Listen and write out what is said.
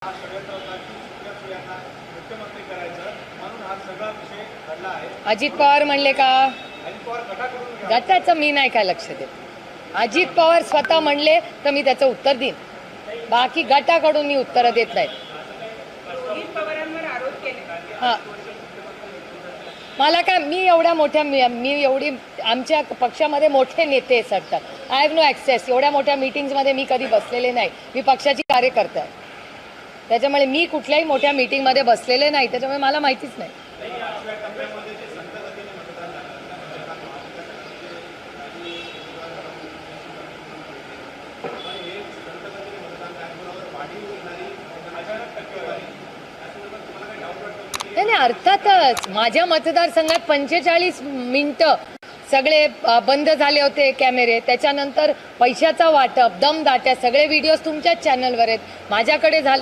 हा षडयंत्र होता की सुप्रिया मुख्यमंत्री करायचं म्हणून हा सगळा विषय घडला आहे. अजित पवार म्हणले का? अजित पवार गटाकडून गटाचं मी नाही काय लक्ष देत. अजित पवार स्वतः म्हणले तर मी त्याचं उत्तर देईन. बाकी गटाकडून मी उत्तरं देत नाहीत. हां, मला काय, मी एवढ्या मोठ्या मी एवढी आमच्या पक्षामध्ये मोठे नेते सगतात. I have no access. एवढ्या मोठ्या मीटिंग्समध्ये मी कधी बसलेले नाही. मी पक्षाची कार्यकर्ता आहे. त्याच्यामुळे मी कुठल्याही मोठ्या मीटिंगमध्ये बसलेले नाही. त्याच्यामुळे मला माहितीच नाही. नाही, अर्थातच माझ्या मतदारसंघात 45 मिनिटं सगळे बंद झाले होते कॅमेरे. त्याच्यानंतर पैशाचा वाटप, दमदाट्या सगळे व्हिडिओज तुमच्याच चॅनलवर आहेत. माझ्याकडे झालं